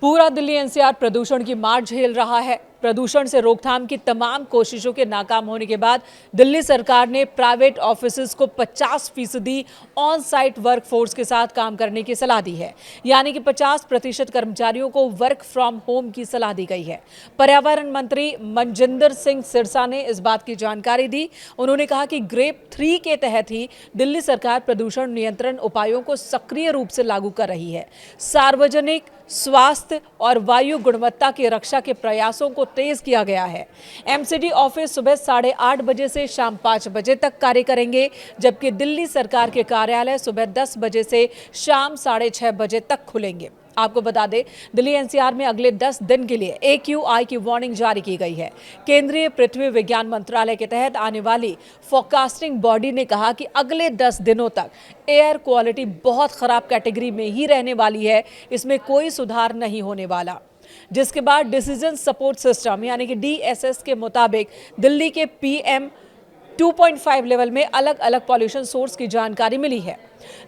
पूरा दिल्ली एनसीआर प्रदूषण की मार झेल रहा है। प्रदूषण से रोकथाम की तमाम कोशिशों के नाकाम होने के बाद दिल्ली सरकार ने प्राइवेट ऑफिसेज को 50% ऑन साइट वर्क फोर्स के साथ काम करने की सलाह दी है। यानी कि 50% कर्मचारियों को वर्क फ्रॉम होम की सलाह दी गई है। पर्यावरण मंत्री मनजिंदर सिंह सिरसा ने इस बात की जानकारी दी। उन्होंने कहा कि ग्रेप 3 के तहत ही दिल्ली सरकार प्रदूषण नियंत्रण उपायों को सक्रिय रूप से लागू कर रही है। सार्वजनिक स्वास्थ्य और वायु गुणवत्ता की रक्षा के प्रयासों को तेज किया गया है। एमसीडी ऑफिस सुबह 8:30 बजे से शाम 5 बजे तक कार्य करेंगे, जबकि दिल्ली सरकार के कार्यालय सुबह 10 बजे से शाम 6:30 बजे तक खुलेंगे। आपको बता दें, दिल्ली एनसीआर में अगले 10 दिन के लिए AQI की वार्निंग जारी की गई है। केंद्रीय पृथ्वी विज्ञान मंत्रालय के तहत आने वाली फोरकास्टिंग बॉडी ने कहा कि अगले 10 दिनों तक एयर क्वालिटी बहुत खराब कैटेगरी में ही रहने वाली है, इसमें कोई सुधार नहीं होने वाला। जिसके बाद डिसीजन सपोर्ट सिस्टम यानी कि DSS के मुताबिक दिल्ली के PM 2.5 लेवल में अलग अलग पॉल्यूशन सोर्स की जानकारी मिली है।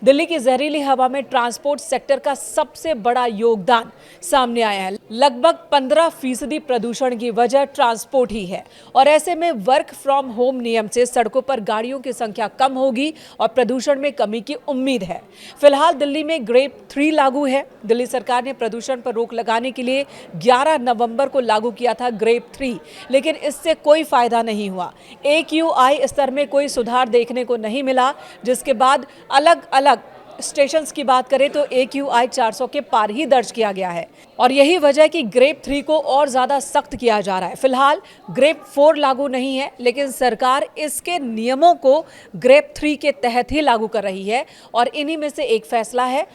दिल्ली की जहरीली हवा में ट्रांसपोर्ट सेक्टर का सबसे बड़ा योगदान सामने आया है। लगभग 15% प्रदूषण की वजह ट्रांसपोर्ट ही है और ऐसे में वर्क फ्रॉम होम नियम से सड़कों पर गाड़ियों की संख्या कम होगी और प्रदूषण में कमी की उम्मीद है। फिलहाल दिल्ली में ग्रेप 3 लागू है। दिल्ली सरकार ने प्रदूषण पर रोक लगाने के लिए 11 नवंबर को लागू किया था ग्रेप 3, लेकिन इससे कोई फायदा नहीं हुआ। AQI स्तर में कोई सुधार देखने को नहीं मिला, जिसके बाद अलग स्टेशंस की बात करें तो AQI 400 के पार ही दर्ज किया गया है और यही वजह है कि ग्रेप 3 को और ज्यादा सख्त किया जा रहा है। फिलहाल ग्रेप 4 लागू नहीं है, लेकिन सरकार इसके नियमों को ग्रेप 3 के तहत ही लागू कर रही है और इन्हीं में से एक फैसला है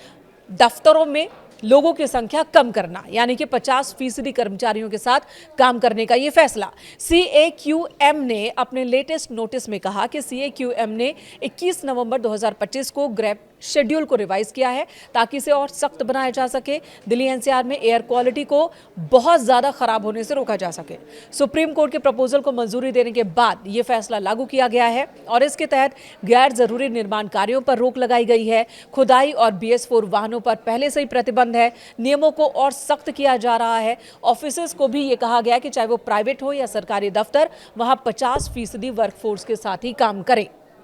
दफ्तरों में लोगों की संख्या कम करना, यानी कि 50% कर्मचारियों के साथ काम करने का ये फैसला। CAQM ने अपने लेटेस्ट नोटिस में कहा कि CAQM ने 21 नवंबर 2025 को ग्रेप शेड्यूल को रिवाइज किया है ताकि इसे और सख्त बनाया जा सके। दिल्ली एनसीआर में एयर क्वालिटी को बहुत ज्यादा खराब होने से रोका जा सके। सुप्रीम कोर्ट के प्रपोजल को मंजूरी देने के बाद यह फैसला लागू किया गया है और इसके तहत गैर जरूरी निर्माण कार्यों पर रोक लगाई गई है। खुदाई और BS4 वाहनों पर पहले से ही प्रतिबंध है। नियमों को और सख्त किया जा रहा है। ऑफिसेज को भी ये कहा गया कि चाहे वो प्राइवेट हो या सरकारी दफ्तर, वहां 50% वर्कफोर्स के साथ ही काम करें।